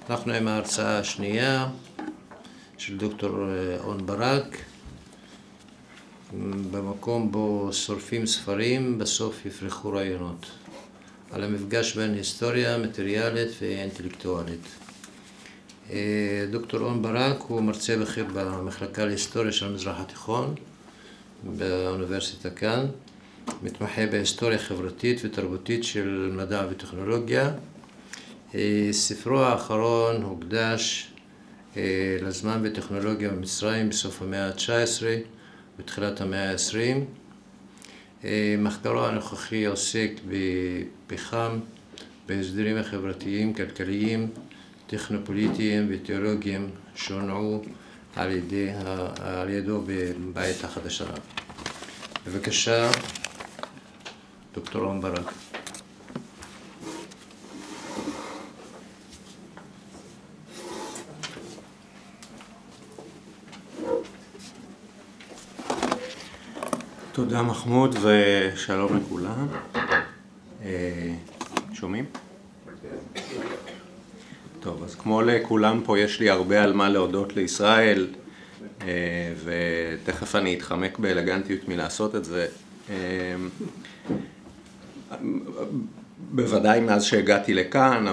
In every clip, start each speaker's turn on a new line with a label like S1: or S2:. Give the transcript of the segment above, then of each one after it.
S1: אנחנו עם ההרצאה השנייה של דוקטור און ברק. במקום בו שורפים ספרים, בסוף יפרחו רעיונות. על המפגש בין היסטוריה מטריאלית ואינטלקטואלית. דוקטור און ברק הוא מרצה בכיר במחלקה להיסטוריה של המזרח התיכון באוניברסיטה כאן. מתמחה בהיסטוריה חברתית ותרבותית של מדע וטכנולוגיה. ספרו האחרון הוקדש לזמן וטכנולוגיה במצרים בסוף המאה ה-19 בתחילת המאה ה-20. מחקרו הנוכחי עוסק בפחם, בהסדרים החברתיים, כלכליים, טכנופוליטיים ותיאולוגיים שהונעו על ידו בעת החדשה. בבקשה, דוקטור און ברק.
S2: תודה מחמוד ושלום לכולם. שומעים? טוב, אז כמו לכולם פה יש לי הרבה על מה להודות לישראל, ותכף אני אתחמק באלגנטיות מלעשות את זה. בוודאי מאז שהגעתי לכאן,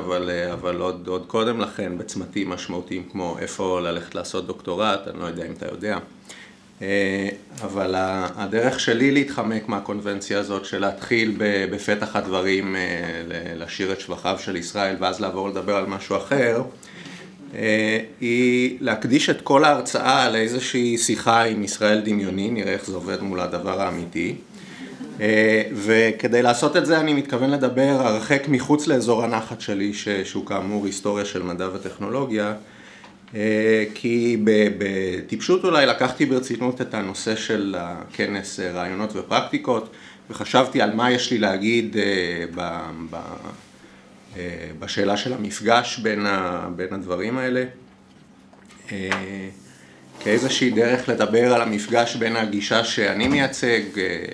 S2: אבל עוד קודם לכן בצמתים משמעותיים כמו איפה ללכת לעשות דוקטורט, אני לא יודע אם אתה יודע. אבל הדרך שלי להתחמק מהקונבנציה הזאת של להתחיל בפתח הדברים לשיר את שבחיו של ישראל ואז לעבור לדבר על משהו אחר, היא להקדיש את כל ההרצאה לאיזושהי שיחה עם ישראל דמיוני, נראה איך זה עובד מול הדבר האמיתי. וכדי לעשות את זה אני מתכוון לדבר הרחק מחוץ לאזור הנחת שלי, שהוא כאמור היסטוריה של מדע וטכנולוגיה, כי בטיפשות אולי לקחתי ברצינות את הנושא של הכנס רעיונות ופרקטיקות, וחשבתי על מה יש לי להגיד בשאלה של המפגש בין הדברים האלה, כאיזושהי דרך לדבר על המפגש בין הגישה שאני מייצג,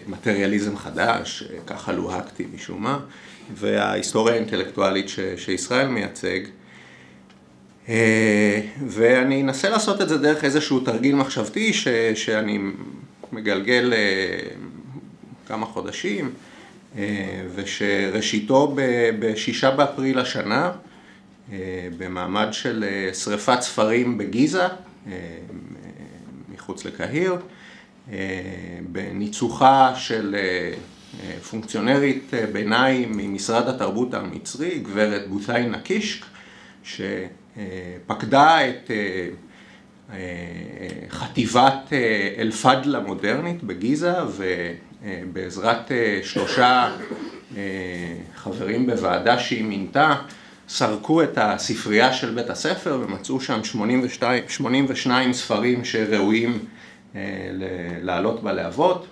S2: מטריאליזם חדש, ככה לוהקתי משום מה, וההיסטוריה האינטלקטואלית שישראל מייצג. ואני אנסה לעשות את זה דרך איזשהו תרגיל מחשבתי שאני מגלגל כמה חודשים, ושראשיתו ב6 באפריל השנה, במעמד של שריפת ספרים בגיזה, מחוץ לקהיר, בניצוחה של פונקציונרית ביניים ממשרד התרבות המצרי, גברת בות'יין נקישק, שפקדה את חטיבת אל-פדל המודרנית בגיזה, ובעזרת 3 חברים בוועדה שהיא מינתה, סרקו את הספרייה של בית הספר ומצאו שם 82 ספרים שראויים לעלות בלהבות,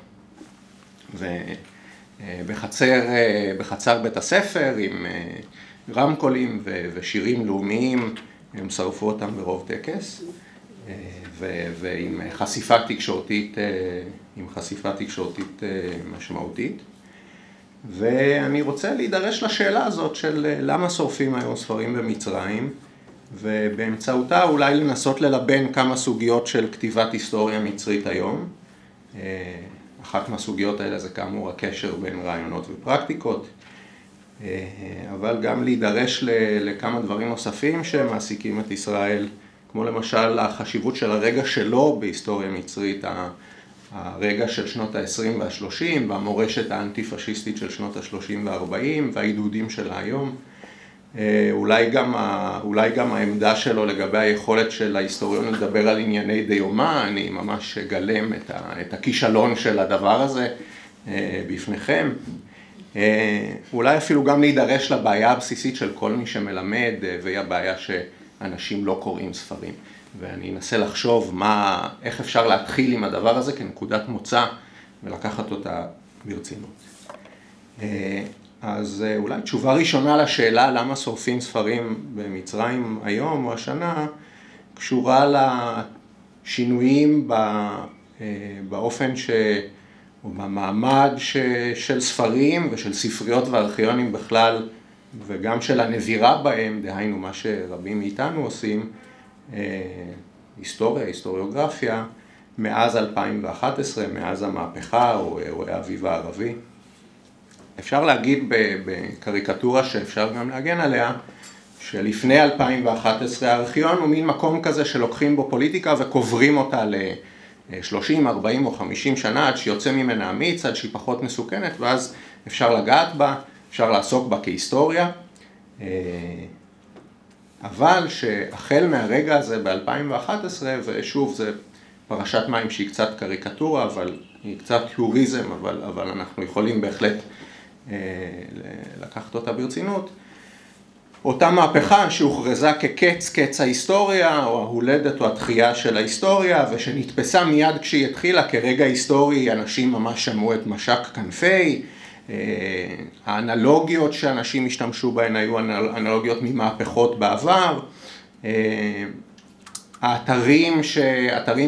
S2: ובחצר בית הספר עם רמקולים ושירים לאומיים, הם שרפו אותם ברוב טקס, ועם חשיפה תקשורתית משמעותית. ואני רוצה להידרש לשאלה הזאת של למה שורפים היום ספרים במצרים, ובאמצעותה אולי לנסות ללבן כמה סוגיות של כתיבת היסטוריה מצרית היום. אחת מהסוגיות האלה זה כאמור הקשר בין רעיונות ופרקטיקות, אבל גם להידרש לכמה דברים נוספים שמעסיקים את ישראל, כמו למשל החשיבות של הרגע שלו בהיסטוריה מצרית, הרגע של שנות ה-20 וה-30, והמורשת האנטי-פשיסטית של שנות ה-30 וה-40, והעידודים שלה היום. אולי גם העמדה שלו לגבי היכולת של ההיסטוריון לדבר על ענייני דיומה, אני ממש אגלם את הכישלון של הדבר הזה בפניכם. אולי אפילו גם להידרש לבעיה הבסיסית של כל מי שמלמד, והיא הבעיה שאנשים לא קוראים ספרים. ואני אנסה לחשוב איך אפשר להתחיל עם הדבר הזה כנקודת מוצא ולקחת אותה ברצינות. אז אולי תשובה ראשונה לשאלה למה שורפים ספרים במצרים היום או השנה, קשורה לשינויים באופן או במעמד של ספרים ושל ספריות וארכיונים בכלל וגם של הנבירה בהם, דהיינו מה שרבים מאיתנו עושים, היסטוריה, היסטוריוגרפיה, מאז 2011, מאז המהפכה או אירועי האביב הערבי. אפשר להגיד בקריקטורה שאפשר גם להגן עליה, שלפני 2011 הארכיון הוא מין מקום כזה שלוקחים בו פוליטיקה וקוברים אותה ל-30, 40 או 50 שנה עד שיוצא ממנה אמיץ, עד שהיא פחות מסוכנת, ואז אפשר לגעת בה, אפשר לעסוק בה כהיסטוריה. אבל שהחל מהרגע הזה ב-2011, ושוב זה פרשת מים שהיא קצת קריקטורה, אבל היא קצת היוריזם, אבל אנחנו יכולים בהחלט לקחת אותה ברצינות. אותה מהפכה שהוכרזה קץ ההיסטוריה, או ההולדת או התחייה של ההיסטוריה, ושנתפסה מיד כשהיא התחילה כרגע היסטורי, אנשים ממש שמעו את משק כנפי, האנלוגיות שאנשים השתמשו בהן היו אנלוגיות ממהפכות בעבר, האתרים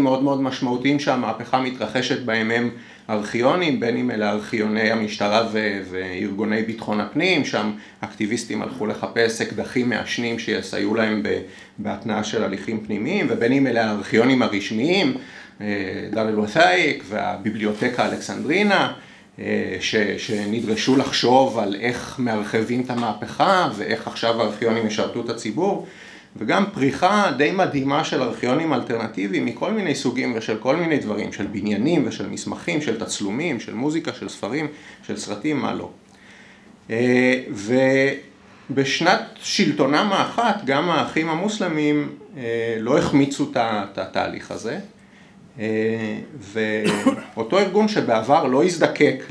S2: מאוד מאוד משמעותיים שהמהפכה מתרחשת בהם הם ארכיונים, בין אם אלה ארכיוני המשטרה וארגוני ביטחון הפנים, שם אקטיביסטים הלכו לחפש אקדחים מעשנים שיסייעו להם בהתנעה של הליכים פנימיים, ובין אם אלה הארכיונים הרשמיים, דאר אל-ות'איק והביבליותקה אלכסנדרינה, שנדרשו לחשוב על איך מרחבים את המהפכה ואיך עכשיו הארכיונים ישרתו את הציבור, וגם פריחה די מדהימה של ארכיונים אלטרנטיביים מכל מיני סוגים ושל כל מיני דברים, של בניינים ושל מסמכים, של תצלומים, של מוזיקה, של ספרים, של סרטים, מה לא. ובשנת שלטונם האחת, גם האחים המוסלמים לא החמיצו את התהליך הזה, ואותו ארגון שבעבר לא הזדקק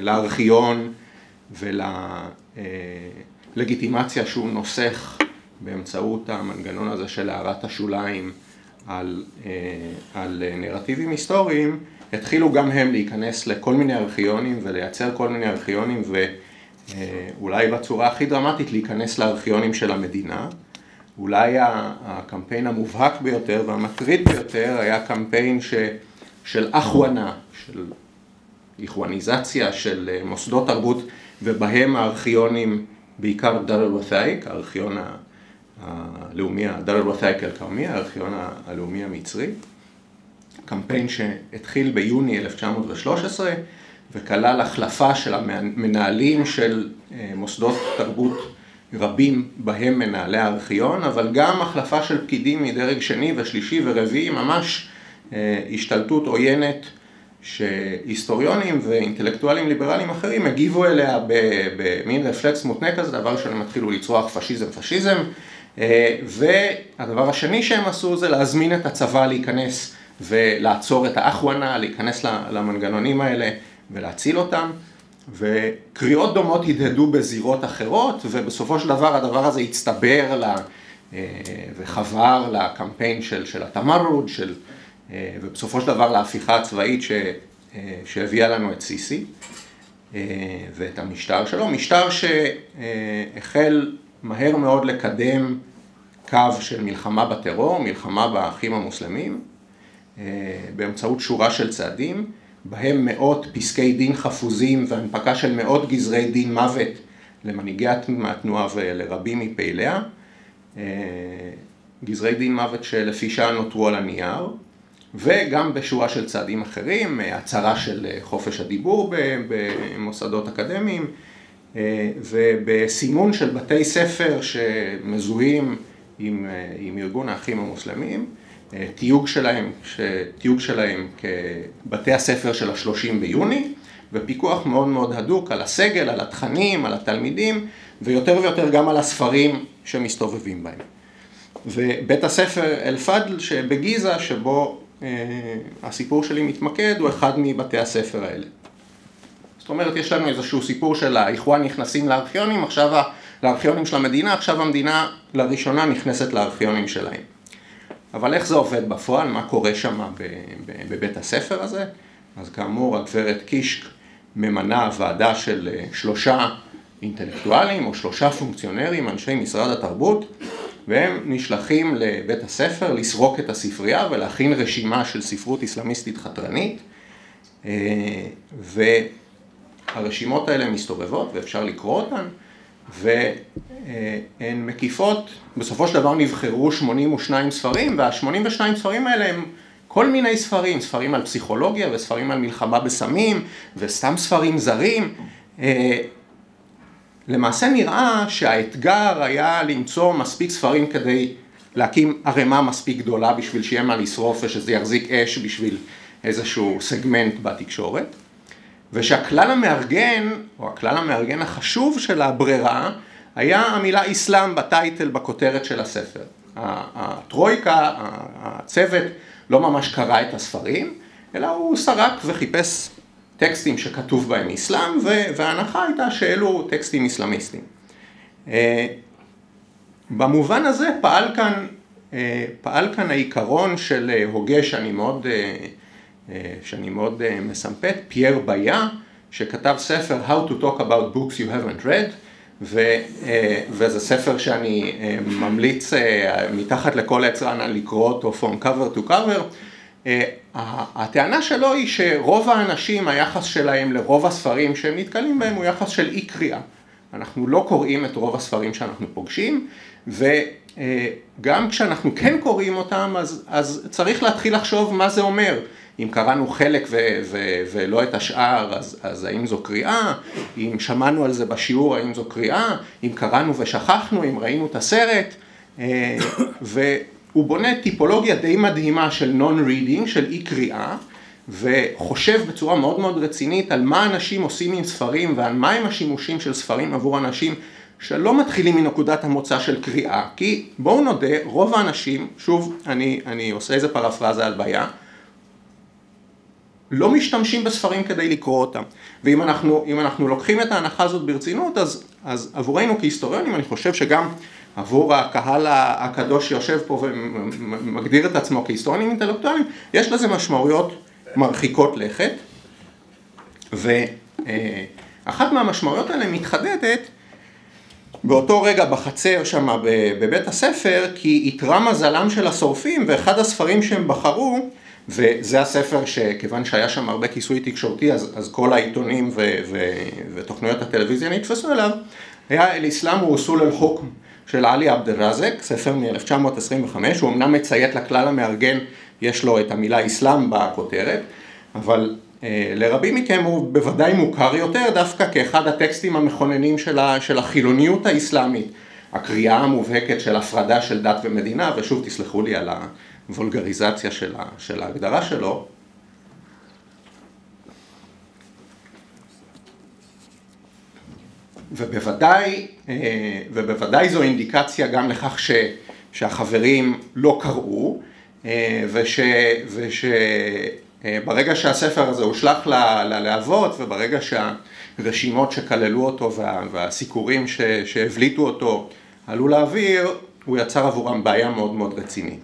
S2: לארכיון וללגיטימציה שהוא נוסח באמצעות המנגנון הזה של הערת השוליים על נרטיבים היסטוריים, התחילו גם הם להיכנס לכל מיני ארכיונים ולייצר כל מיני ארכיונים, ואולי בצורה הכי דרמטית להיכנס לארכיונים של המדינה. אולי הקמפיין המובהק ביותר והמטריד ביותר היה קמפיין של אחוונה, של איכואניזציה של מוסדות תרבות, ובהם הארכיונים, בעיקר דאר אל-ות'איק, הארכיון הלאומי, דאר אל-ות'איק אל-כרמי, הארכיון הלאומי המצרי. קמפיין שהתחיל ביוני 1913, וכלל החלפה של המנהלים של מוסדות תרבות רבים בהם מנהלי הארכיון, אבל גם החלפה של פקידים מדרג שני ושלישי ורביעי, ממש השתלטות עוינת שהיסטוריונים ואינטלקטואלים ליברליים אחרים הגיבו אליה במין רפלקס מותנה כזה, דבר שהם התחילו לצרוח פשיזם, והדבר השני שהם עשו זה להזמין את הצבא להיכנס ולעצור את האחוונה, להיכנס למנגנונים האלה ולהציל אותם. וקריאות דומות הדהדו בזירות אחרות, ובסופו של דבר הדבר הזה הצטבר וחבר לקמפיין של התמרד, ובסופו של דבר להפיכה הצבאית שהביאה לנו את סיסי ואת המשטר שלו. משטר שהחל מהר מאוד לקדם קו של מלחמה בטרור, מלחמה באחים המוסלמים, באמצעות שורה של צעדים, בהם מאות פסקי דין חפוזים והנפקה של מאות גזרי דין מוות למנהיגי התנועה ולרבים מפעיליה. גזרי דין מוות שלפי שעה נותרו על הנייר, וגם בשורה של צעדים אחרים, הצהרה של חופש הדיבור במוסדות אקדמיים, ובסימון של בתי ספר שמזוהים עם ארגון האחים המוסלמים, תיוג שלהם כבתי הספר של ה-30 ביוני, ופיקוח מאוד מאוד הדוק על הסגל, על התכנים, על התלמידים, ויותר ויותר גם על הספרים שמסתובבים בהם. ובית הספר אל-פדל שבגיזה, שבו הסיפור שלי מתמקד, הוא אחד מבתי הספר האלה. זאת אומרת, יש לנו איזשהו סיפור של האיחואן נכנסים לארכיונים, עכשיו לארכיונים של המדינה, עכשיו המדינה לראשונה נכנסת לארכיונים שלהם. אבל איך זה עובד בפועל? מה קורה שם בבית הספר הזה? אז כאמור, הגברת קישק ממנה ועדה של 3 אינטלקטואלים או 3 פונקציונרים, אנשי משרד התרבות, והם נשלחים לבית הספר לסרוק את הספרייה ולהכין רשימה של ספרות אסלאמיסטית חתרנית, והרשימות האלה מסתובבות ואפשר לקרוא אותן, והן מקיפות, בסופו של דבר נבחרו 82 ספרים, וה-82 ספרים האלה הם כל מיני ספרים, ספרים על פסיכולוגיה וספרים על מלחמה בסמים וסתם ספרים זרים. למעשה נראה שהאתגר היה למצוא מספיק ספרים כדי להקים ערימה מספיק גדולה בשביל שיהיה מה לשרוף ושזה יחזיק אש בשביל איזשהו סגמנט בתקשורת. ושהכלל המארגן, או הכלל המארגן החשוב של הברירה, היה המילה איסלאם בטייטל, בכותרת של הספר. הטרויקה, הצוות, לא ממש קרא את הספרים, אלא הוא סרק וחיפש טקסטים שכתוב בהם איסלאם, וההנחה הייתה שאלו טקסטים איסלאמיסטיים. במובן הזה פעל כאן העיקרון של הוגה שאני מאוד מסמפת, פייר ביה, שכתב ספר How to talk about books you haven't read, וזה ספר שאני ממליץ מתחת לכל יצרן לקרוא אותו from cover to cover. הטענה שלו היא שרוב האנשים, היחס שלהם לרוב הספרים שהם נתקלים בהם הוא יחס של אי קריאה. אנחנו לא קוראים את רוב הספרים שאנחנו פוגשים, וגם כשאנחנו כן קוראים אותם, אז צריך להתחיל לחשוב מה זה אומר. אם קראנו חלק ולא את השאר, אז האם זו קריאה? אם שמענו על זה בשיעור, האם זו קריאה? אם קראנו ושכחנו, אם ראינו את הסרט? והוא בונה טיפולוגיה די מדהימה של non-reading, של אי קריאה, וחושב בצורה מאוד מאוד רצינית על מה אנשים עושים עם ספרים, ועל מה הם השימושים של ספרים עבור אנשים שלא מתחילים מנקודת המוצא של קריאה. כי בואו נודה, רוב האנשים, שוב אני עושה איזה פרפרזה על בעיה, לא משתמשים בספרים כדי לקרוא אותם. ואם אנחנו לוקחים את ההנחה הזאת ברצינות, אז עבורנו כהיסטוריונים, אני חושב שגם עבור הקהל הקדוש שיושב פה ומגדיר את עצמו כהיסטוריונים אינטלקטואליים, יש לזה משמעויות מרחיקות לכת. ואחת מהמשמעויות האלה מתחדדת באותו רגע בחצר שם בבית הספר, כי יתרה מזלם של השורפים, ואחד הספרים שהם בחרו, וזה הספר שכיוון שהיה שם הרבה כיסוי תקשורתי, אז כל העיתונים ותוכניות הטלוויזיה נתפסו אליו, היה אל-איסלאם ואוסול אל-חוכם של עלי עבד אל-רזק, ספר מ-1925, הוא אמנם מציית לכלל המארגן, יש לו את המילה איסלאם בכותרת, אבל לרבים מכם הוא בוודאי מוכר יותר, דווקא כאחד הטקסטים המכוננים של החילוניות האסלאמית, הקריאה המובהקת של הפרדה של דת ומדינה, ושוב תסלחו לי על הוולגריזציה של ההגדרה שלו. ובוודאי זו אינדיקציה גם לכך שהחברים לא קראו, ברגע שהספר הזה הושלח ללהבות, וברגע שהרשימות שכללו אותו והסיקורים שהבליטו אותו עלו לאוויר, הוא יצר עבורם בעיה מאוד מאוד רצינית.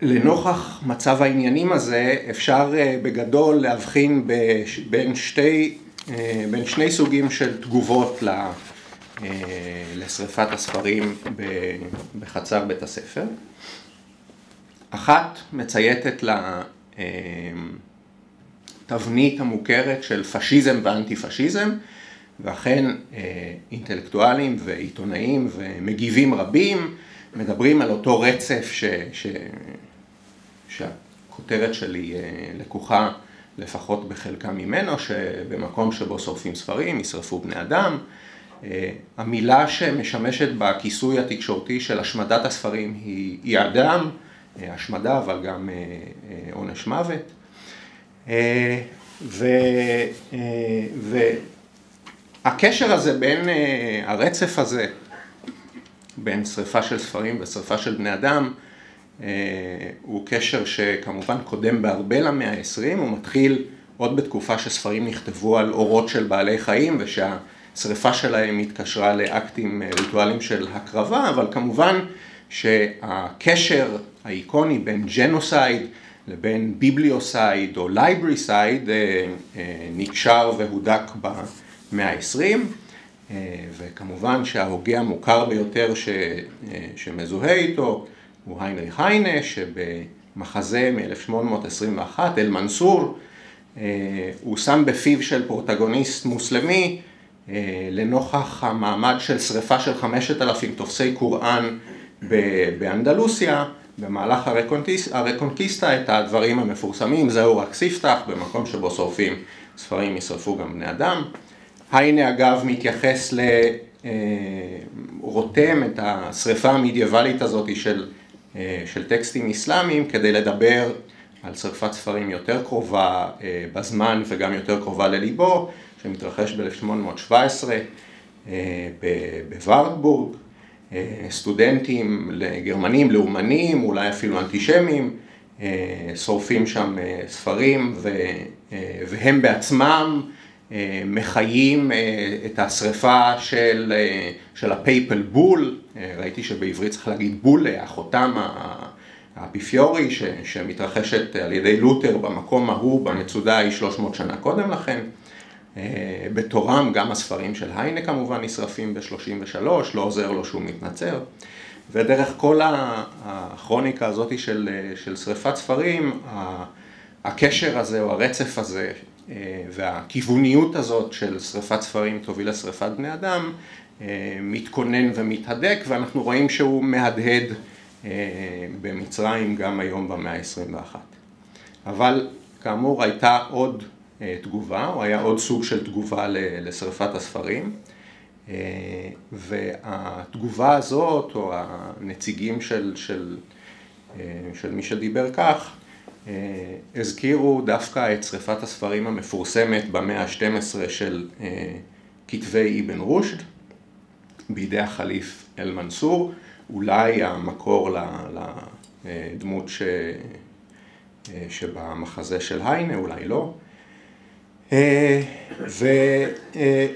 S2: לנוכח מצב העניינים הזה, אפשר בגדול להבחין בין שני סוגים של תגובות לשריפת הספרים בחצר בית הספר. אחת מצייתת לתבנית המוכרת של פשיזם ואנטי-פשיזם, ואכן אינטלקטואלים ועיתונאים ומגיבים רבים מדברים על אותו רצף שהכותרת שלי לקוחה לפחות בחלקה ממנו, שבמקום שבו שורפים ספרים ישרפו בני אדם. המילה שמשמשת בכיסוי התקשורתי של השמדת הספרים היא אדם, השמדה, אבל גם עונש מוות. והקשר הזה בין הרצף הזה, בין שריפה של ספרים ושריפה של בני אדם, הוא קשר שכמובן קודם בהרבה למאה ה-20, הוא מתחיל עוד בתקופה שספרים נכתבו על אורות של בעלי חיים, ושהשריפה שלהם התקשרה לאקטים ריטואליים של הקרבה, אבל כמובן שהקשר האיקוני בין ג'נוסייד לבין ביבליוסייד או לייבריסייד נקשר והודק במאה ה-20, וכמובן שההוגה המוכר ביותר שמזוהה איתו הוא היינריך היינה, שבמחזה מ-1821, אל-מנסור, הוא שם בפיו של פרוטגוניסט מוסלמי, לנוכח המעמד של שריפה של 5,000 תופסי קוראן באנדלוסיה, במהלך הרקונקיסטה, את הדברים המפורסמים, זהו רק ספתח, במקום שבו שורפים ספרים ישרפו גם בני אדם. היינה אגב מתייחס רותם את השריפה המדיאבלית הזאת של טקסטים אסלאמיים, כדי לדבר על שריפת ספרים יותר קרובה בזמן וגם יותר קרובה לליבו, שמתרחש ב-1817 בוורטבורג. סטודנטים גרמנים, לאומנים, אולי אפילו אנטישמים, שורפים שם ספרים והם בעצמם מחיים את השריפה של הפייפל בול. ראיתי שבעברית צריך להגיד בול, החותם האפיפיורי שמתרחשת על ידי לותר במקום ההוא במצודה היא 300 שנה קודם לכן. בתורם גם הספרים של היינה כמובן נשרפים ב-33, לא עוזר לו שהוא מתנצר. ודרך כל הכרוניקה הזאת של שריפת ספרים, הקשר הזה או הרצף הזה והכיווניות הזאת של שריפת ספרים תוביל לשריפת בני אדם, מתכונן ומתהדק, ואנחנו רואים שהוא מהדהד במצרים גם היום במאה ה-21. אבל כאמור הייתה עוד תגובה, או היה עוד סוג של תגובה לשריפת הספרים, והתגובה הזאת, או הנציגים של מי שדיבר כך, הזכירו דווקא את שריפת הספרים המפורסמת במאה ה-12 של כתבי אבן רושד, בידי החליף אל-מנסור, אולי המקור לדמות שבמחזה של היינה, אולי לא.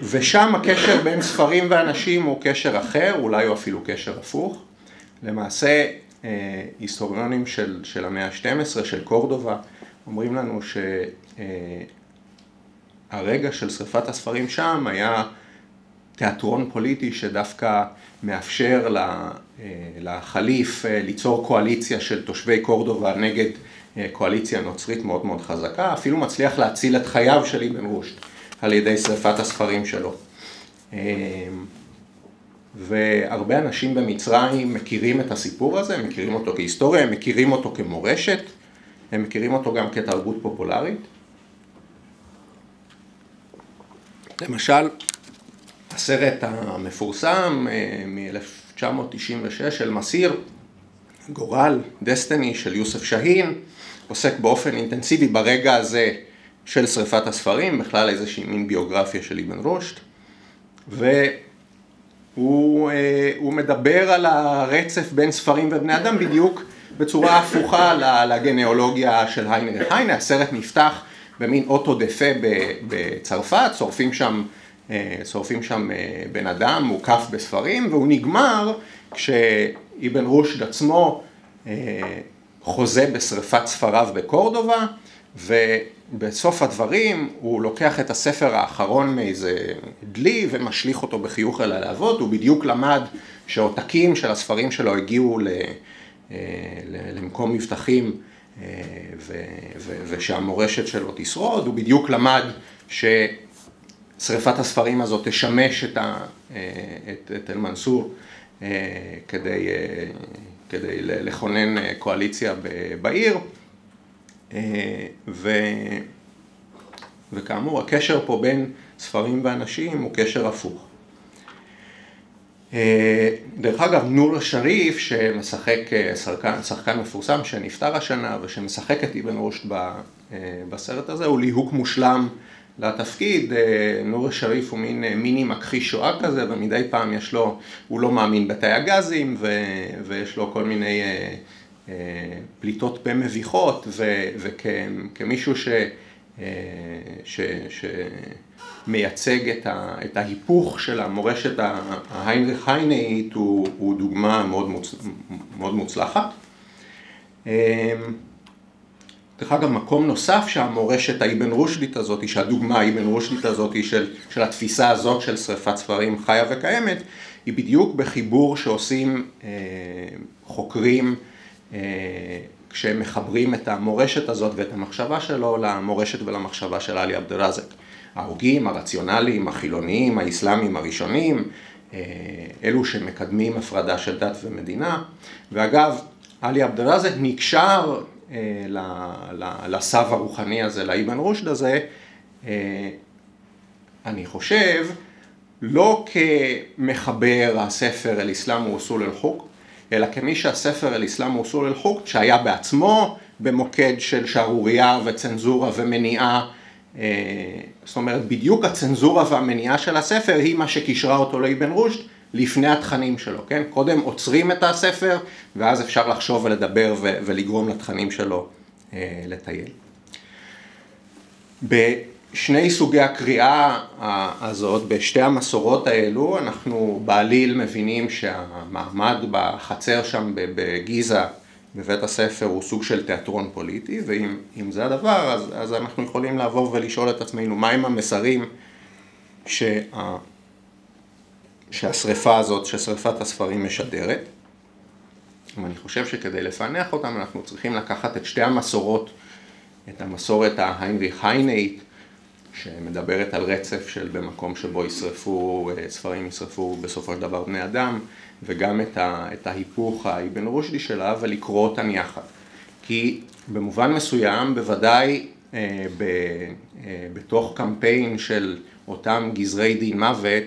S2: ושם הקשר בין ספרים ואנשים הוא קשר אחר, אולי הוא אפילו קשר הפוך. למעשה, היסטוריונים של המאה ה-12, של קורדובה, אומרים לנו שהרגע של שריפת הספרים שם היה תיאטרון פוליטי שדווקא מאפשר לחליף ליצור קואליציה של תושבי קורדובה נגד קואליציה נוצרית מאוד מאוד חזקה, אפילו מצליח להציל את חייו של אבן רושד על ידי שריפת הספרים שלו. והרבה אנשים במצרים מכירים את הסיפור הזה, הם מכירים אותו כהיסטוריה, הם מכירים אותו כמורשת, הם מכירים אותו גם כתרבות פופולרית. למשל, הסרט המפורסם מ-1996 של מסיר, גורל, דסטיני של יוסף שאהין, עוסק באופן אינטנסיבי ברגע הזה של שריפת הספרים, בכלל איזושהי מין ביוגרפיה של אבן רושד, והוא מדבר על הרצף בין ספרים ובני אדם בדיוק בצורה הפוכה לגנאולוגיה של היינה. היינה, הסרט נפתח במין אוטו דפה בצרפת, שורפים שם בן אדם מוקף בספרים, והוא נגמר כשאבן רושד עצמו חוזה בשריפת ספריו בקורדובה, ובסוף הדברים הוא לוקח את הספר האחרון מאיזה דלי ומשליך אותו בחיוך אל הלהבות. הוא בדיוק למד שעותקים של הספרים שלו הגיעו למקום מבטחים ושהמורשת שלו תשרוד. הוא בדיוק למד ששריפת הספרים הזאת תשמש את אל-מנסור כדי לכונן קואליציה בעיר, וכאמור הקשר פה בין ספרים ואנשים הוא קשר הפוך. דרך אגב, נור שריף שמשחק שחקן מפורסם שנפטר השנה ושמשחק את אבן רושד בסרט הזה, הוא ליהוק מושלם לתפקיד. נור שריף הוא מיני מכחיש שואה כזה, ומדי פעם הוא לא מאמין בתאי הגזים, ויש לו כל מיני פליטות פה מביכות, וכמישהו שמייצג את ההיפוך של המורשת ההיינריך היינאית, הוא דוגמה מאוד מוצלחת. דרך אגב, מקום נוסף שהמורשת האבן רושדית הזאת, שהדוגמה האבן רושדית הזאת של התפיסה הזאת של שריפת ספרים חיה וקיימת, היא בדיוק בחיבור שעושים חוקרים כשהם מחברים את המורשת הזאת ואת המחשבה שלו למורשת ולמחשבה של עלי עבד אל-רזק. ההוגים, הרציונליים, החילוניים, האסלאמיים הראשונים, אלו שמקדמים הפרדה של דת ומדינה. ואגב, עלי עבד אל-רזק נקשר לסב הרוחני הזה, לאבן רושד הזה, אני חושב, לא כמחבר הספר אל-אסלאם ואוסול אל-חוק, אלא כמי שהספר אל-אסלאם ואוסול אל-חוק, שהיה בעצמו במוקד של שערוריה וצנזורה ומניעה, זאת אומרת, בדיוק הצנזורה והמניעה של הספר היא מה שקישרה אותו לאבן רושד לפני התכנים שלו, כן? קודם עוצרים את הספר, ואז אפשר לחשוב ולדבר ולגרום לתכנים שלו לטייל. בשני סוגי הקריאה הזאת, בשתי המסורות האלו, אנחנו בעליל מבינים שהמעמד בחצר שם בגיזה, בבית הספר, הוא סוג של תיאטרון פוליטי, ואם זה הדבר, אז אנחנו יכולים לעבור ולשאול את עצמנו, מהם המסרים שהשריפה הזאת, ששריפת הספרים משדרת. ואני חושב שכדי לפענח אותם, אנחנו צריכים לקחת את שתי המסורות, את המסורת ההיינריך היינאית, שמדברת על רצף של במקום שבו ישרפו, ספרים ישרפו בסופו של דבר בני אדם, וגם את ההיפוך האבן רושדי שלה, ולקרוא אותן יחד. כי במובן מסוים, בוודאי בתוך קמפיין של אותם גזרי דין מוות,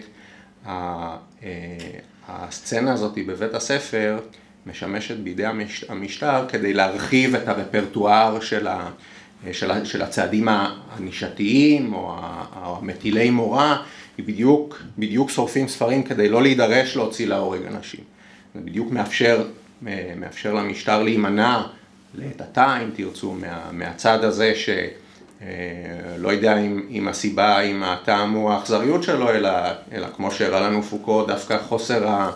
S2: הסצנה הזאת בבית הספר משמשת בידי המשטר כדי להרחיב את הרפרטואר של הצעדים הנישתיים או המטילי מורא, היא בדיוק שורפים ספרים כדי לא להידרש להוציא להורג אנשים. זה בדיוק מאפשר למשטר להימנע לעת עתה, אם תרצו, מהצד הזה שלא יודע אם הסיבה, אם הטעם הוא האכזריות שלו, אלא כמו שהראה לנו פוקו, דווקא חוסר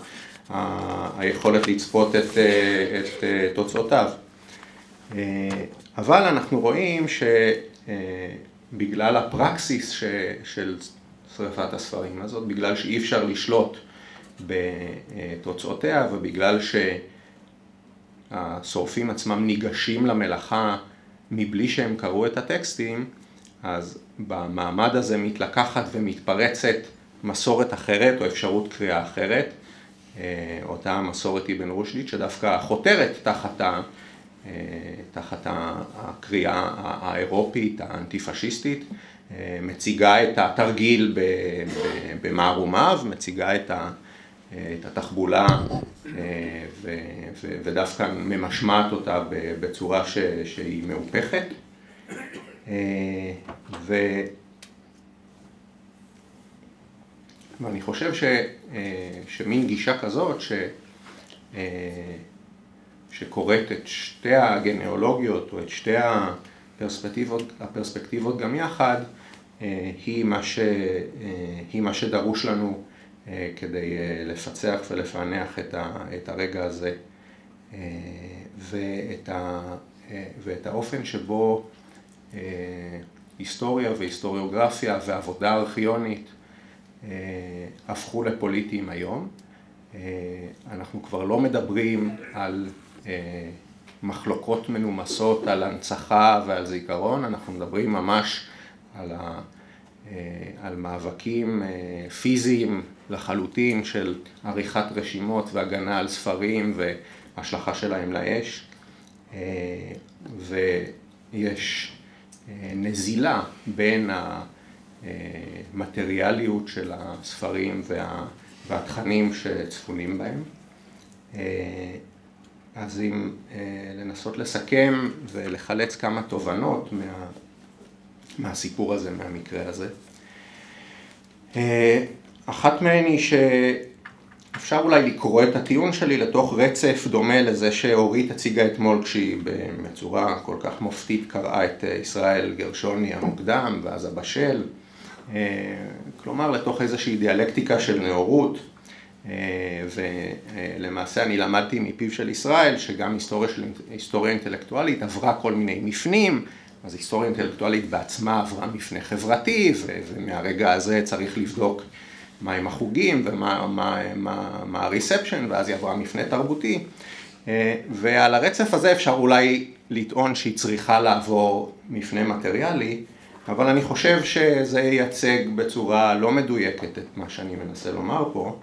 S2: היכולת לצפות את תוצאותיו. אבל אנחנו רואים שבגלל הפרקסיס של שריפת הספרים הזאת, בגלל שאי אפשר לשלוט בתוצאותיה, ובגלל שהשורפים עצמם ניגשים למלאכה מבלי שהם קראו את הטקסטים, אז במעמד הזה מתלקחת ומתפרצת מסורת אחרת או אפשרות קריאה אחרת, אותה המסורת אבן רושדית שדווקא חותרת תחת הקריאה האירופית, האנטי-פשיסטית, מציגה את התרגיל במערומיו, מציגה את התחבולה ודווקא ממשמעת אותה בצורה שהיא מהופכת. ואני חושב שמין גישה כזאת שקוראת את שתי הגנאולוגיות או את שתי הפרספקטיבות גם יחד, היא מה שדרוש לנו כדי לפצח ולפענח את הרגע הזה ואת האופן שבו היסטוריה והיסטוריוגרפיה ועבודה ארכיונית הפכו לפוליטיים היום. אנחנו כבר לא מדברים על מחלוקות מנומסות, על הנצחה ועל זיכרון, אנחנו מדברים ממש על מאבקים פיזיים לחלוטין של עריכת רשימות והגנה על ספרים והשלכה שלהם לאש. ויש נזילה בין המטריאליות של הספרים והתכנים שצפונים בהם. אז אם לנסות לסכם ולחלץ כמה תובנות מהסיפור הזה, מהמקרה הזה. אחת מהן היא שאפשר אולי לקרוא את הטיעון שלי לתוך רצף דומה לזה שאורית הציגה אתמול כשהיא בצורה כל כך מופתית קראה את ישראל גרשוני המוקדם ואז הבשל. כלומר לתוך איזושהי דיאלקטיקה של נאורות. ולמעשה אני למדתי מפיו של ישראל שגם היסטוריה אינטלקטואלית עברה כל מיני מפנים, אז היסטוריה אינטלקטואלית בעצמה עברה מפנה חברתי, ומהרגע הזה צריך לבדוק מהם החוגים ומה הריספשן, ואז היא עברה מפנה תרבותי. ועל הרצף הזה אפשר אולי לטעון שהיא צריכה לעבור מפנה מטריאלי, אבל אני חושב שזה ייצג בצורה לא מדויקת את מה שאני מנסה לומר פה,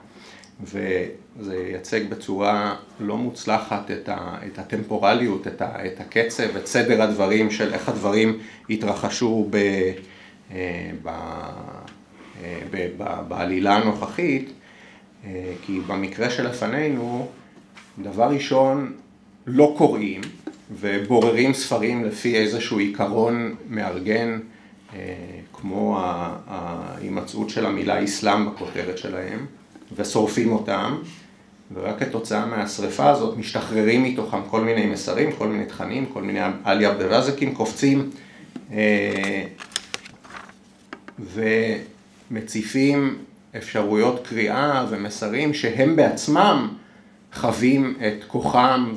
S2: וזה ייצג בצורה לא מוצלחת את הטמפורליות, את הקצב, את סדר הדברים של איך הדברים התרחשו בעלילה הנוכחית, כי במקרה שלפנינו, דבר ראשון, לא קוראים ובוררים ספרים לפי איזשהו עיקרון מארגן, כמו ההימצאות של המילה אסלאם בכותרת שלהם, ושורפים אותם, ורק כתוצאה מהשריפה הזאת משתחררים מתוכם כל מיני מסרים, כל מיני תכנים, כל מיני עלי עבדרזקים קופצים, ומציפים אפשרויות קריאה ומסרים שהם בעצמם חווים את כוחם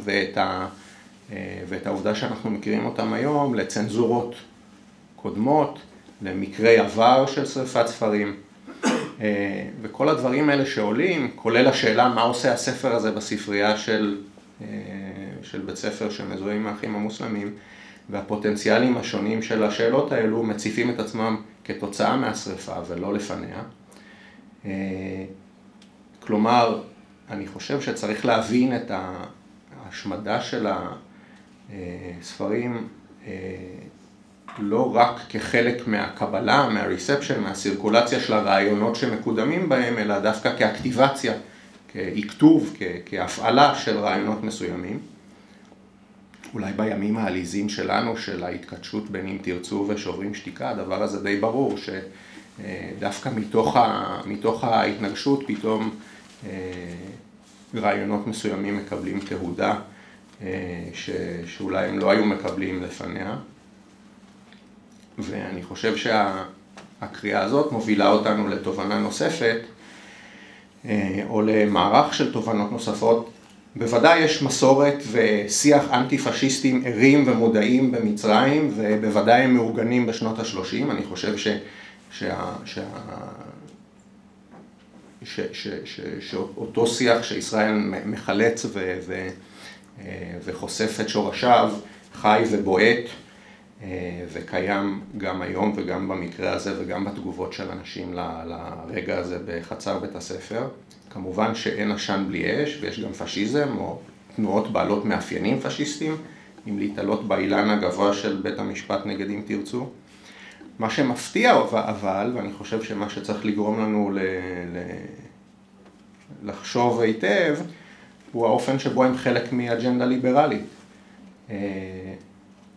S2: ואת העובדה שאנחנו מכירים אותם היום לצנזורות קודמות, למקרי עבר של שריפת ספרים. וכל הדברים האלה שעולים, כולל השאלה מה עושה הספר הזה בספרייה של בית ספר שמזוהה עם האחים המוסלמים, והפוטנציאלים השונים של השאלות האלו מציפים את עצמם כתוצאה מהשריפה ולא לפניה. כלומר, אני חושב שצריך להבין את ההשמדה של הספרים לא רק כחלק מהקבלה, מהריספשן, מהסירקולציה של הרעיונות שמקודמים בהם, אלא דווקא כאקטיבציה, ככתוב, כהפעלה של רעיונות מסוימים. אולי בימים העליזים שלנו, של ההתכתשות בין אם תרצו ושוברים שתיקה, הדבר הזה די ברור, שדווקא מתוך ההתנגשות פתאום רעיונות מסוימים מקבלים תהודה, שאולי הם לא היו מקבלים לפניה. ואני חושב שהקריאה הזאת מובילה אותנו לתובנה נוספת, או למערך של תובנות נוספות. בוודאי יש מסורת ושיח אנטי-פשיסטים ערים ומודעים במצרים, ובוודאי הם מאורגנים בשנות ה-30. אני חושב שאותו שיח שישראל מחלץ וחושף את שורשיו, חי ובועט, וקיים גם היום וגם במקרה הזה וגם בתגובות של אנשים לרגע הזה בחצר בית הספר. כמובן שאין עשן בלי אש, ויש גם פשיזם או תנועות בעלות מאפיינים פשיסטיים, אם להתעלות באילן הגבוה של בית המשפט נגד אם תרצו. מה שמפתיע אבל, ואני חושב שמה שצריך לגרום לנו לחשוב היטב, הוא האופן שבו הם חלק מאג'נדה ליברלית.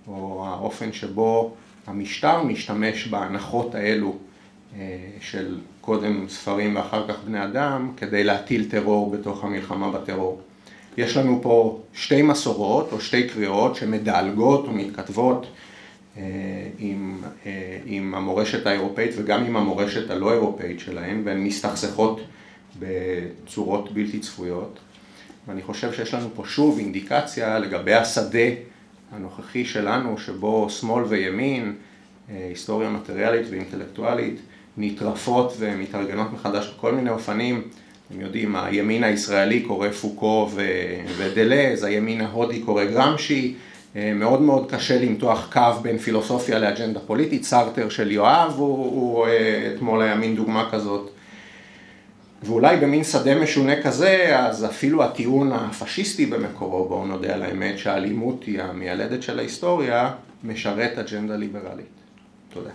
S2: או האופן שבו המשטר משתמש בהנחות האלו של קודם ספרים ואחר כך בני אדם, כדי להטיל טרור בתוך המלחמה בטרור. יש לנו פה שתי מסורות או שתי קריאות שמדלגות ומתכתבות עם המורשת האירופאית וגם עם המורשת הלא אירופאית שלהן, והן מסתכסכות בצורות בלתי צפויות. ואני חושב שיש לנו פה שוב אינדיקציה לגבי השדה הנוכחי שלנו, שבו שמאל וימין, היסטוריה מטריאלית ואינטלקטואלית, נטרפות ומתארגנות מחדש בכל מיני אופנים. אתם יודעים, הימין הישראלי קורא פוקו ודלז, הימין ההודי קורא גרמשי, מאוד מאוד קשה למתוח קו בין פילוסופיה לאג'נדה פוליטית. סארטר של יואב הוא אתמול היה מין דוגמה כזאת. ואולי במין שדה משונה כזה, אז אפילו הטיעון הפשיסטי במקורו, בואו נודה על האמת שהאלימות היא המיילדת של ההיסטוריה, משרת אג'נדה ליברלית. תודה.